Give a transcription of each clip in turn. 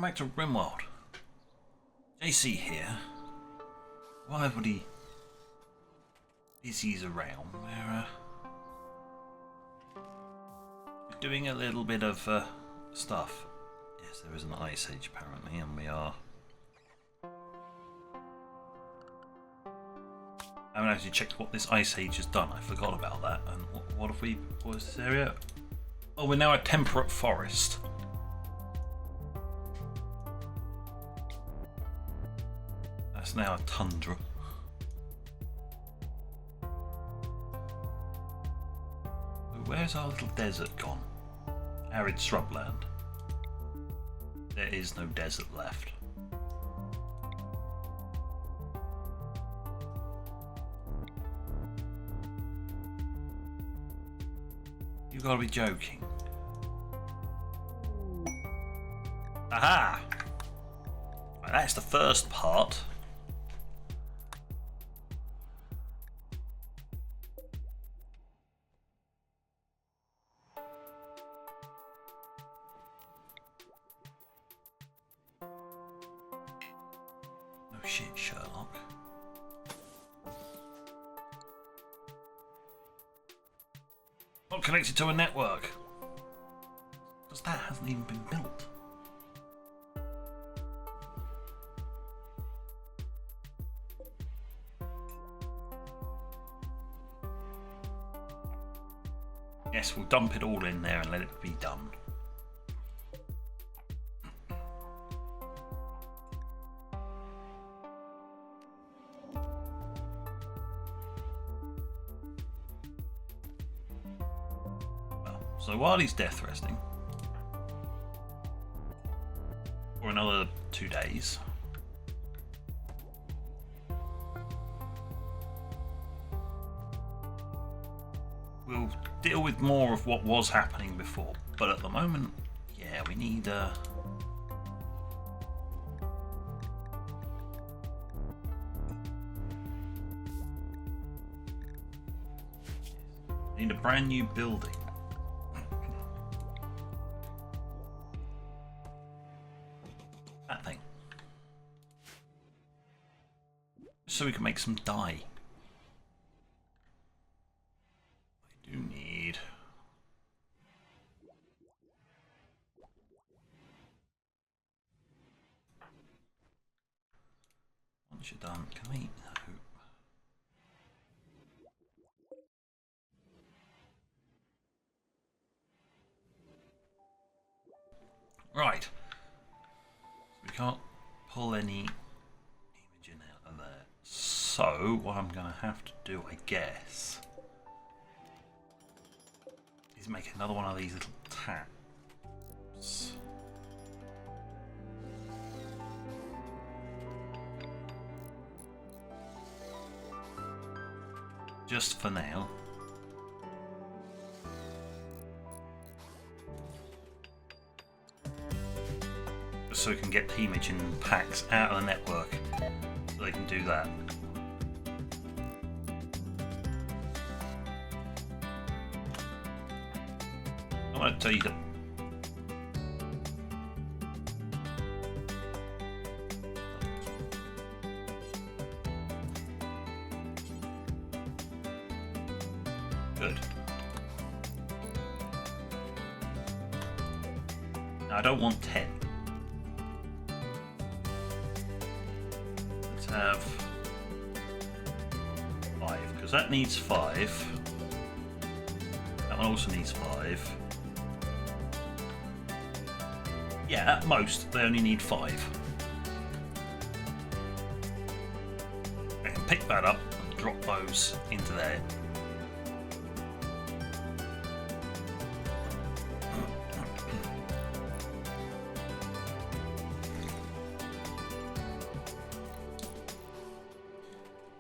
back to RimWorld. JC here. Why everybody busy's around? We're doing a little bit of stuff. Yes, there is an ice age apparently, and we are. I haven't actually checked what this ice age has done. I forgot about that. And what have we? What is this area? Oh, we're now a temperate forest. That's now a tundra. Where's our little desert gone? Arid shrubland. There is no desert left. You've got to be joking. Aha! Right, that's the first part. No shit, Sherlock. Not connected to a network. Because that hasn't even been built. Yes, we'll dump it all in there and let it be done. So while he's death resting for another 2 days, we'll deal with more of what was happening before. But at the moment, yeah, we need a brand new building. So we can make some dye. I do need. Once you're done, can we? No. Right. We can't pull any. So, what I'm going to have to do, I guess, is make another one of these little taps. Just for now. Just so we can get the image in packs out of the network. So they can do that. I want to tell you that good. Now I don't want 10. Let's have 5 because that needs 5. That one also needs 5. Yeah, at most, they only need 5. I can pick that up and drop those into there.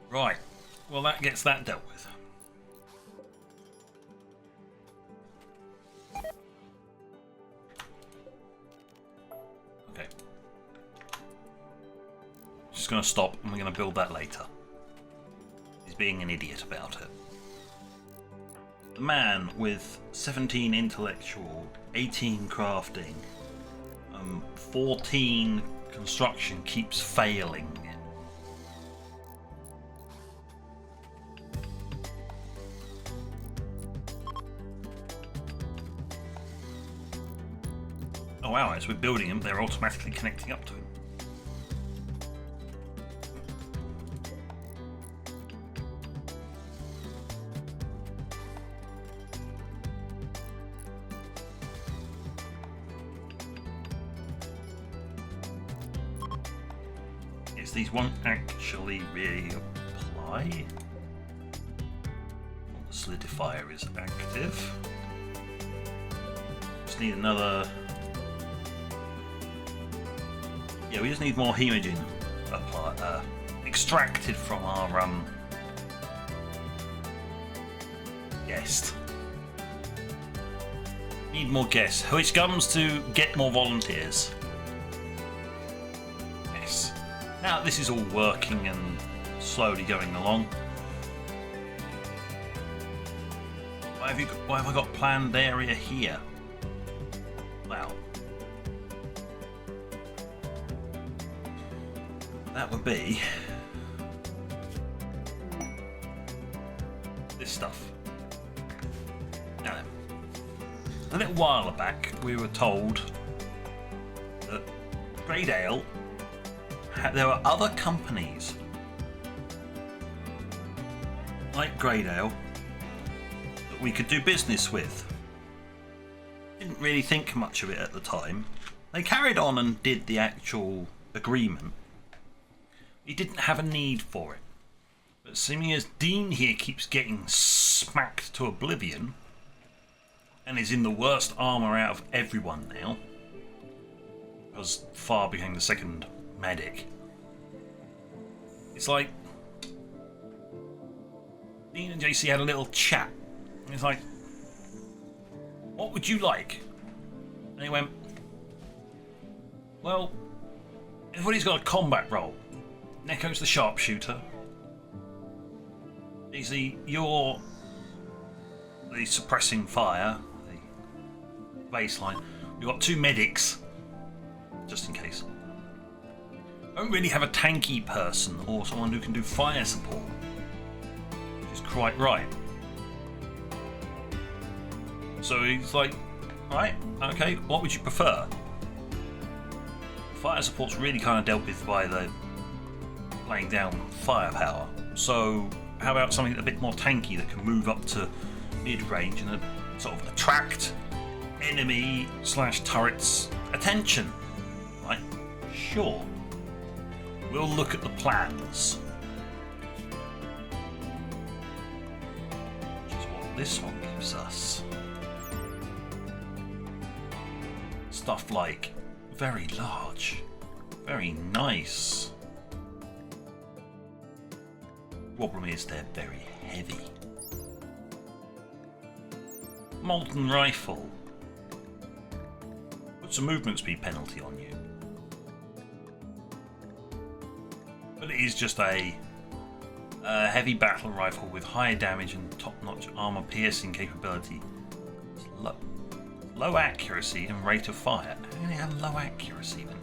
Right, well that gets that dealt with. Going to stop and we're going to build that later. He's being an idiot about it. The man with 17 intellectual, 18 crafting, 14 construction keeps failing. Oh wow, as we're building them, they're automatically connecting up to him. Yes, these won't actually really apply. The solidifier is active. Just need another. Yeah, we just need more hemogen extracted from our guest. Need more guests, which comes to get more volunteers. Yes. Now this is all working and slowly going along. Why have I got planned area here? Wow. That would be this stuff. Now then, a little while back we were told that Greydale, there were other companies like Greydale that we could do business with. Didn't really think much of it at the time. They carried on and did the actual agreement. He didn't have a need for it. But seeming as Dean here keeps getting smacked to oblivion and is in the worst armour out of everyone now, because Far became the second medic, it's like Dean and JC had a little chat. And it's like, what would you like? And he went, well, everybody's got a combat role. Neko's the sharpshooter. You're the suppressing fire, the baseline. We've got 2 medics, just in case. Don't really have a tanky person or someone who can do fire support, which is quite right. So he's like, right, okay, what would you prefer? Fire support's really kind of dealt with by the laying down firepower. So how about something a bit more tanky that can move up to mid-range and sort of attract enemy / turrets' attention? Right? Sure. We'll look at the plans. Which is what this one gives us. Stuff like very large, very nice. Problem is they're very heavy. Molten rifle. Puts a movement speed penalty on you. But it is just a heavy battle rifle with high damage and top-notch armor piercing capability. It's low accuracy and rate of fire. How can they have low accuracy then?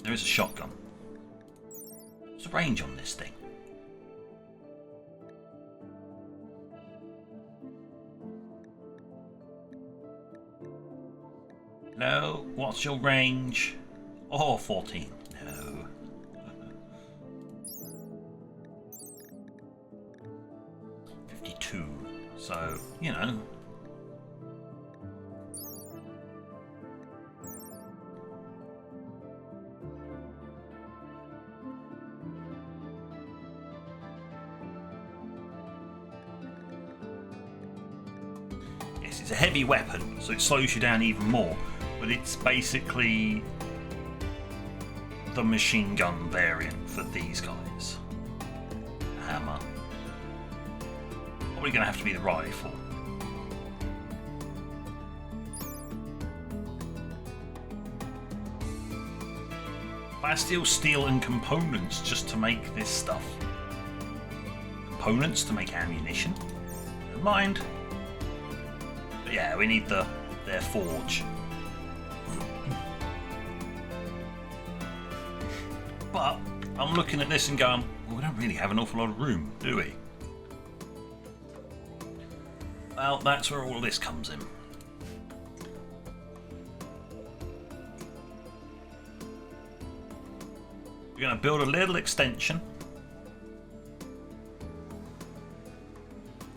There is a shotgun. What's the range on this thing? No. What's your range? Oh, 14. No. 52. So, you know. It's a heavy weapon, so it slows you down even more, but it's basically the machine gun variant for these guys. Hammer. Probably going to have to be the rifle. Bastille steel and components just to make this stuff. Components to make ammunition? Never mind. Yeah, we need their forge. But I'm looking at this and going, well, we don't really have an awful lot of room, do we? Well, that's where all this comes in. We're going to build a little extension.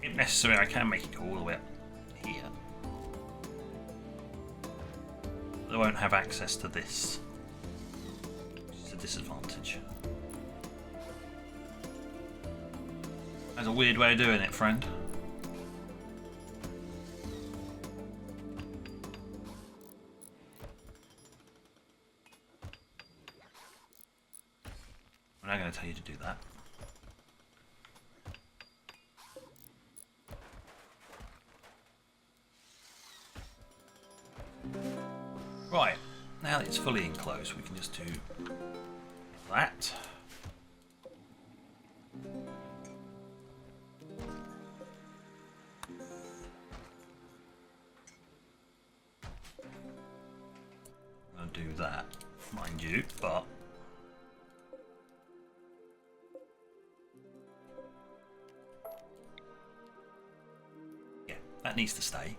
If necessary, I can make it go all the way up here. They won't have access to this, which is a disadvantage. That's a weird way of doing it, friend. I'm not going to tell you to do that. Right, now that it's fully enclosed, we can just do that. I'll do that, mind you, but yeah, that needs to stay.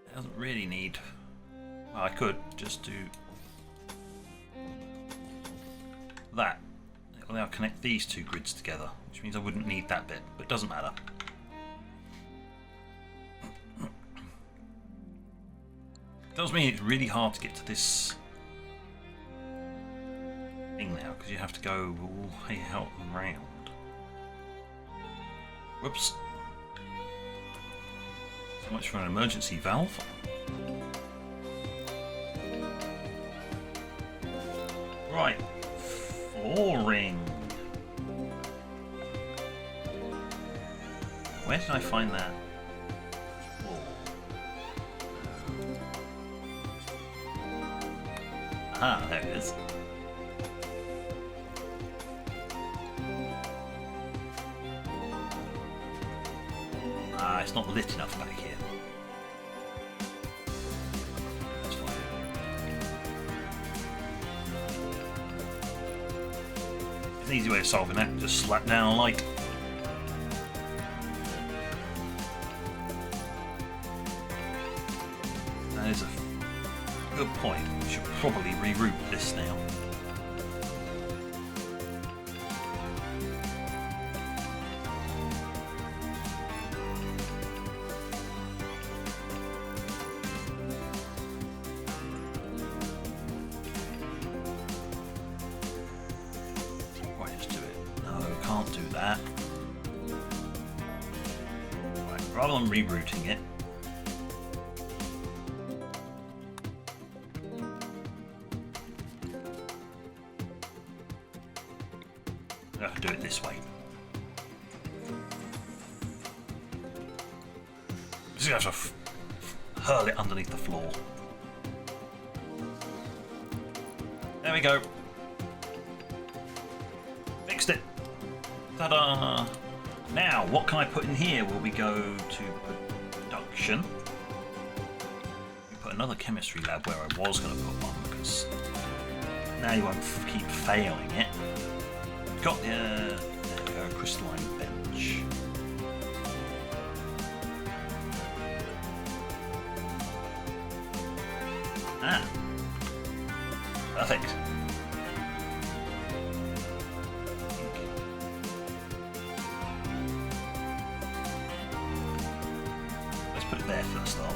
It doesn't really need. Well, I could just do that. It'll now connect these two grids together, which means I wouldn't need that bit, but it doesn't matter. It does mean it's really hard to get to this thing now, because you have to go all the way out and round. Whoops. So much for an emergency valve. Right, flooring. Where did I find that? Floor. Ah, there it is. Ah, it's not lit enough back here. That's fine. An easy way of solving that, just slap down a light. That is a good point. We should probably reroute this now. Rather than rerouting it, I have to do it this way. Just have to hurl it underneath the floor. There we go. Fixed it. Ta-da! Now, what can I put in here? Will we go to production? We put another chemistry lab where I was going to put one, because now you won't keep failing it. Got the there we go, crystalline bench. Ah, perfect. There for the start.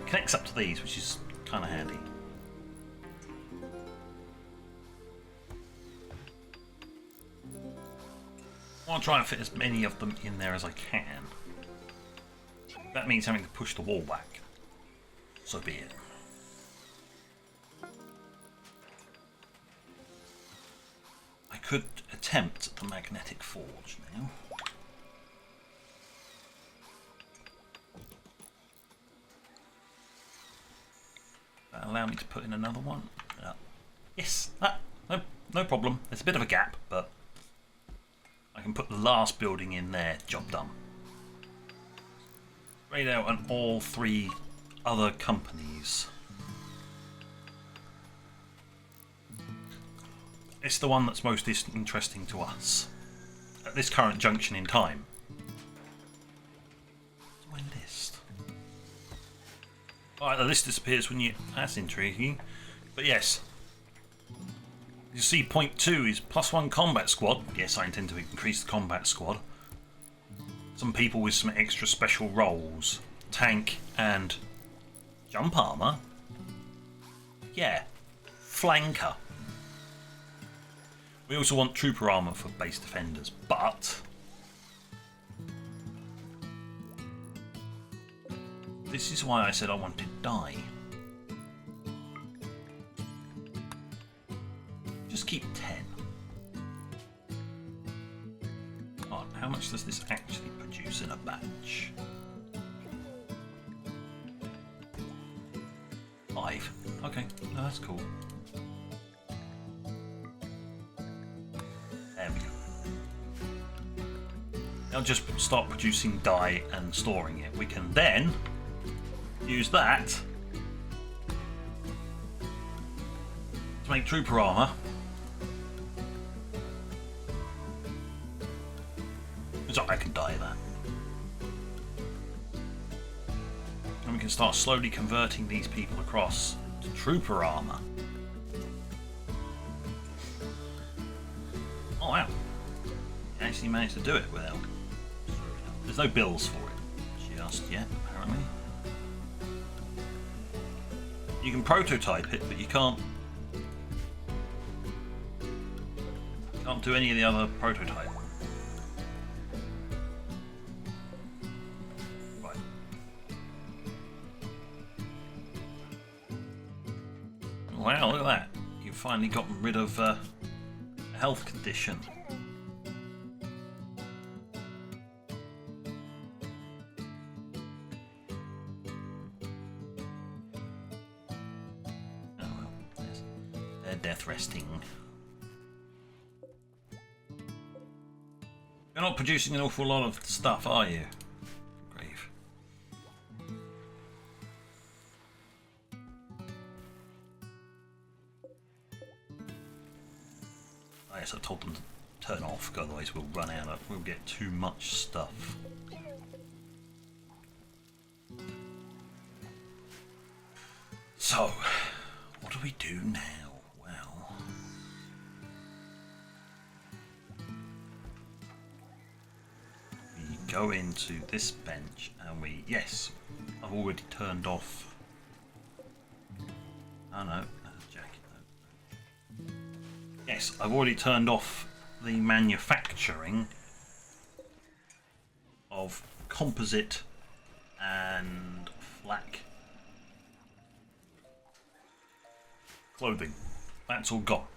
Connects up to these, which is kind of handy. I want to try and fit as many of them in there as I can. That means having to push the wall back. So be it. I could attempt the magnetic forge now. Allow me to put in another one. Yes, no problem. There's a bit of a gap, but I can put the last building in there. Job done. Grayed out and all 3 other companies. It's the one that's most interesting to us at this current junction in time. What's my list? Alright, the list disappears when you... That's intriguing. But yes. You see point 2 is +1 combat squad. Yes, I intend to increase the combat squad. Some people with some extra special roles. Tank and jump armour. Yeah. Flanker. We also want trooper armour for base defenders, but this is why I said I wanted die. Just keep 10. Oh, how much does this actually produce in a batch? 5. Okay, no, that's cool. There we go. Now just start producing dye and storing it. We can then use that to make trooper armour. So I can dye that. And we can start slowly converting these people across to trooper armour. Oh wow. You actually managed to do it without... There's no bills for it just yet, apparently. You can prototype it, but you can't do any of the other prototype. Right. Wow, look at that. You've finally gotten rid of a health condition. Oh well, they're death resting. You're not producing an awful lot of stuff, are you? Grave. I guess I told them to turn off, otherwise we'll run out of... We'll get too much stuff. So, what do we do now? Well... we go into this bench and we... Yes, I've already turned off... Oh no, that's a jacket though. Yes, I've already turned off the manufacturing of composite and flak clothing. That's all gone.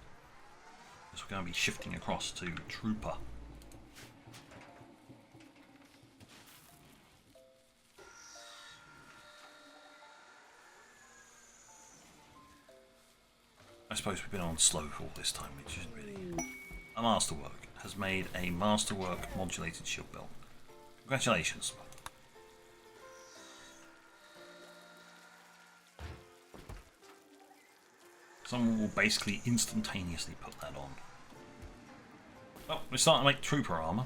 So we're going to be shifting across to trooper. I suppose we've been on slow all this time, which isn't really... A Masterwork has made a Masterwork modulated shield belt. Congratulations. Someone will basically instantaneously put that on. Well, we're starting to make trooper armour.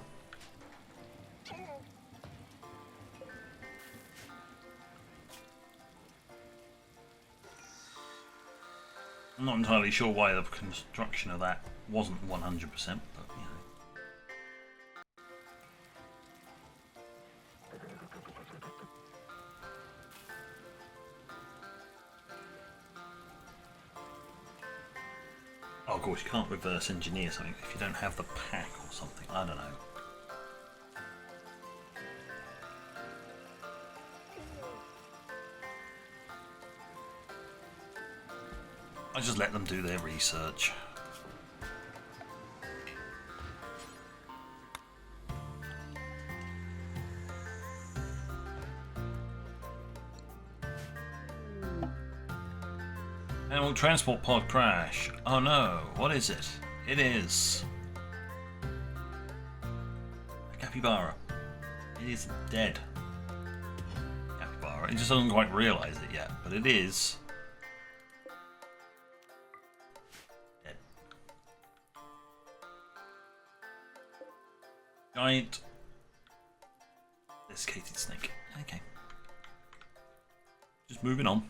I'm not entirely sure why the construction of that wasn't 100%, but you know. Oh, of course, you can't reverse engineer something if you don't have the pack or something. I don't know. I just let them do their research. Animal transport pod crash. Oh no, what is it? It is a capybara. It is dead. It just doesn't quite realise it yet, but it is. Dead. Giant desiccated snake. Okay. Just moving on.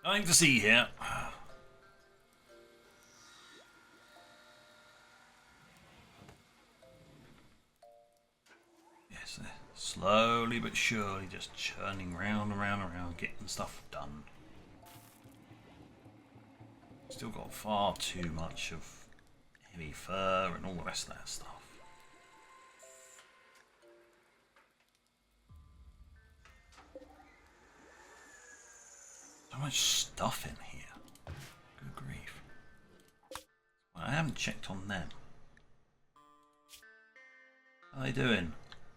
Nothing to see here. Yes, slowly but surely just churning round and round and round, getting stuff done. Still got far too much of heavy fur and all the rest of that stuff. So much stuff in here. Good grief. Well, I haven't checked on them. How are they doing?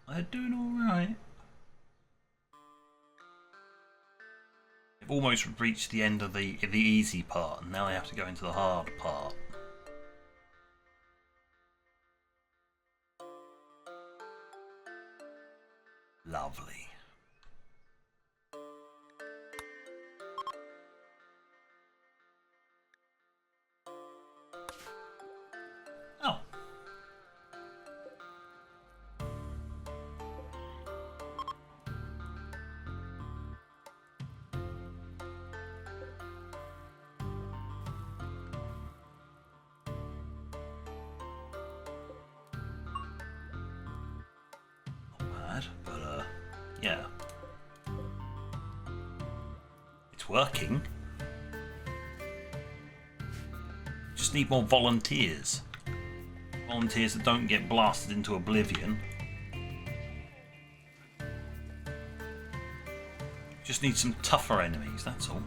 They're doing alright. They've almost reached the end of the easy part, and now they have to go into the hard part. Lovely. Oh. Not bad, but yeah. It's working. Just need more volunteers. Volunteers that don't get blasted into oblivion. Just need some tougher enemies, that's all.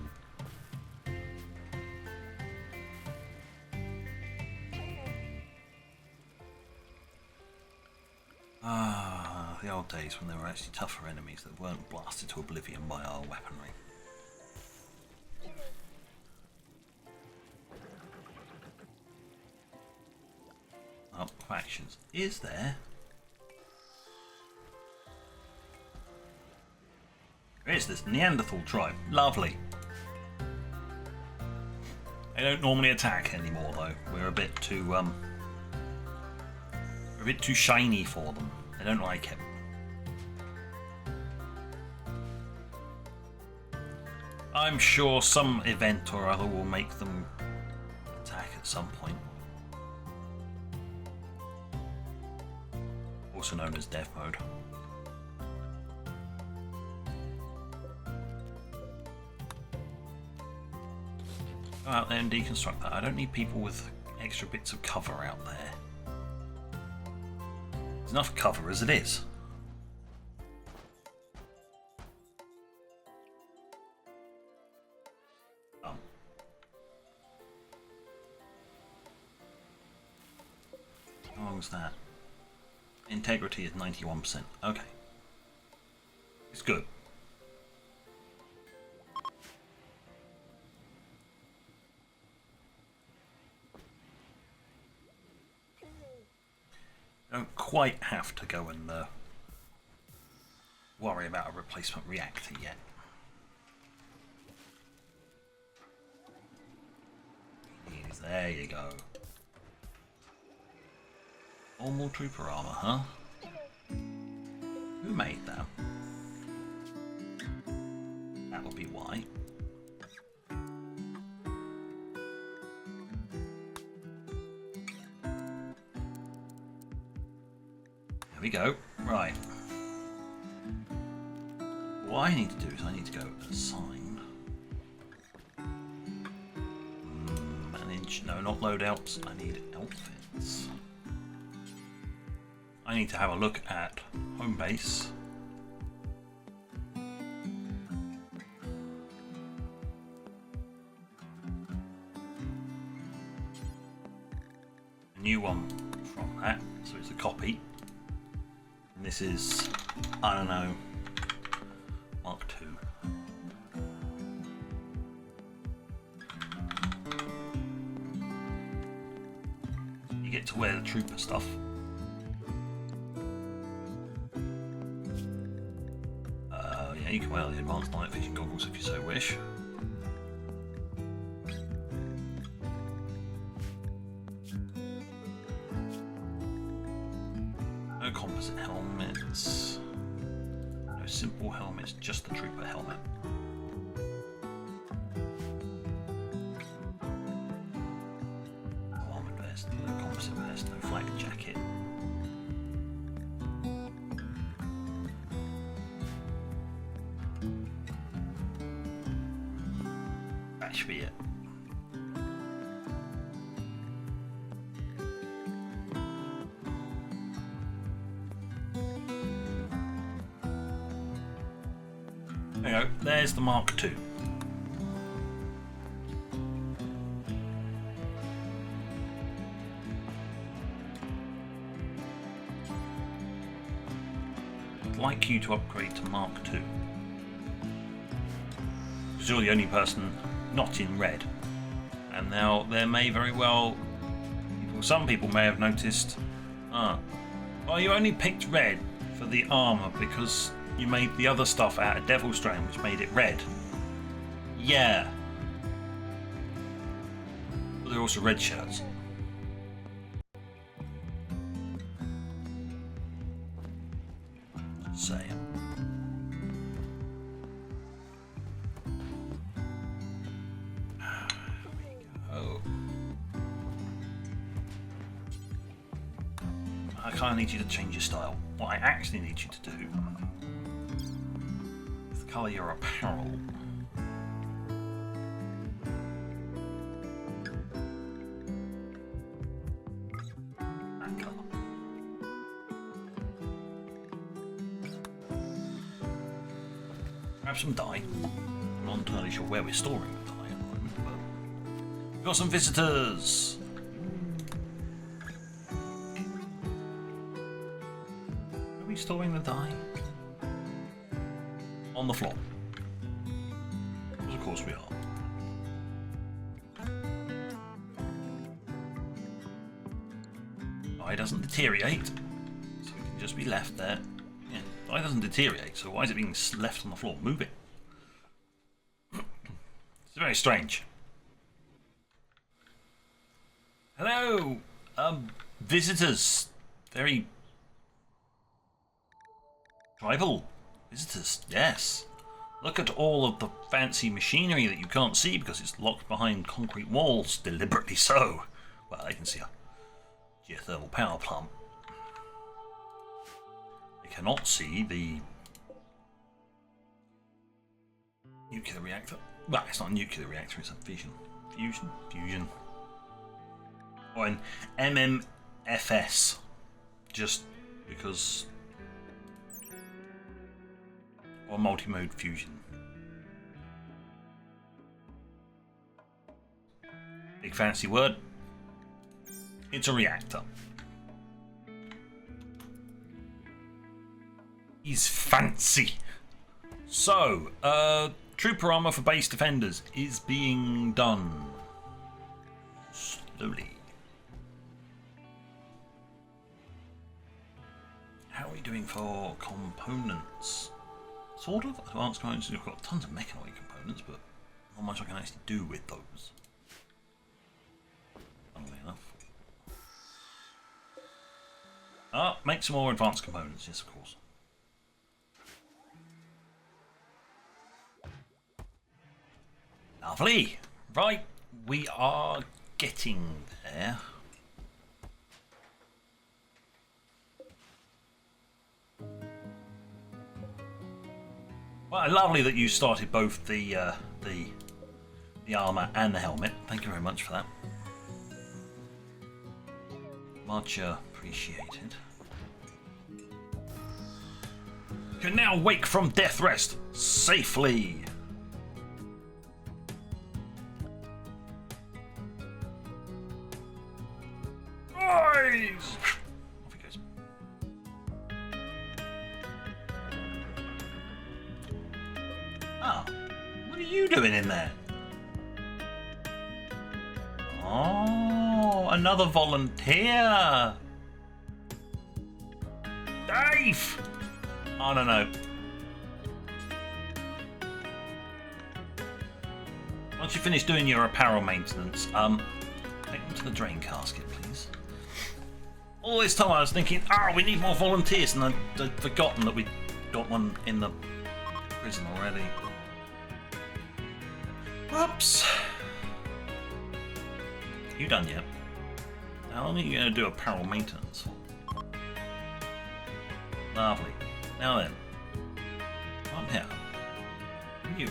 Ah, the old days when there were actually tougher enemies that weren't blasted to oblivion by our weaponry. Oh, factions. Is there? There is this Neanderthal tribe. Lovely. They don't normally attack anymore though. We're a bit too shiny for them. They don't like it. I'm sure some event or other will make them attack at some point. Also known as death mode. Go out there and deconstruct that. I don't need people with extra bits of cover out there. There's enough cover as it is. Oh. How long is that? Integrity is 91%. Okay. It's good. Don't quite have to go and worry about a replacement reactor yet. There you go. Normal trooper armor, huh? Who made that? That would be why. There we go. Right. What I need to do is I need to go assign. Manage. No, not loadouts. I need outfits. I need to have a look at home base. A new one from that, so it's a copy. And this is, I don't know, Mark II. You get to wear the trooper stuff. Yeah, you can wear the advanced night vision goggles if you so wish. No composite helmets. No simple helmets, just the trooper helmet. No armored vest, no composite vest, no flak jacket. That should be it. There you go, there's the Mark II. I'd like you to upgrade to Mark II. Because you're the only person not in red. And now there may very well, some people may have noticed, well, you only picked red for the armour because you made the other stuff out of Devil Strain, which made it red. Yeah. But they're also red shirts. Just saying. I kind of need you to change your style. What I actually need you to do is colour your apparel. That colour. Grab some dye. I'm not entirely sure where we're storing the dye at the moment, but we've got some visitors. Storing the dye on the floor, because of course we are. Dye doesn't deteriorate, so it can just be left there. Yeah, dye doesn't deteriorate, so why is it being left on the floor? Move it. It's very strange. Hello, visitors. Very tribal visitors, yes. Look at all of the fancy machinery that you can't see because it's locked behind concrete walls, deliberately so. Well, they can see a geothermal power plant. They cannot see the nuclear reactor. Well, it's not a nuclear reactor, it's a fusion. Or an MMFS, just because. Or multi-mode fusion. Big fancy word. It's a reactor. Is fancy. So, trooper armor for base defenders is being done slowly. How are we doing for components? Sort of advanced components. We've got tons of mechanoid components, but not much I can actually do with those. Funnily enough. Make some more advanced components, yes, of course. Lovely. Right, we are getting there. Well, lovely that you started both the armour and the helmet. Thank you very much for that. Much appreciated. You can now wake from death rest safely. Rise! Off he goes. Oh, what are you doing in there? Oh, another volunteer. Dave! Oh, no. Once you finish doing your apparel maintenance, take them to the drain casket, please. All this time I was thinking, we need more volunteers, and I'd forgotten that we'd got one in the prison already. Whoops. You done yet? How long are you going to do apparel maintenance for? Lovely. Now then. Come here. You.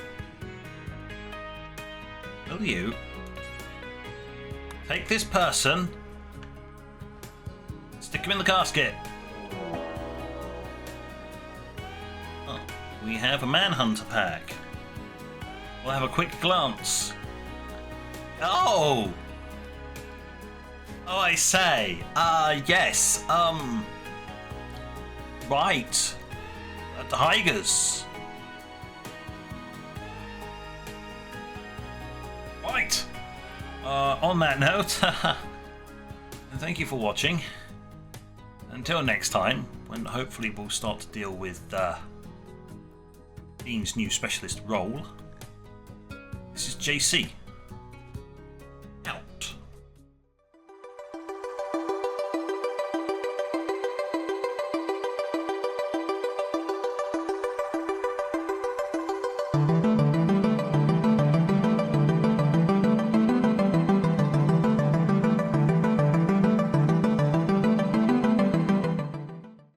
Will you take this person, stick him in the casket? Oh, we have a manhunter pack. We'll have a quick glance. Oh! Oh, I say. Yes. Right. Tigers. Right. On that note, thank you for watching. Until next time, when hopefully we'll start to deal with Dean's new specialist role. This is JC.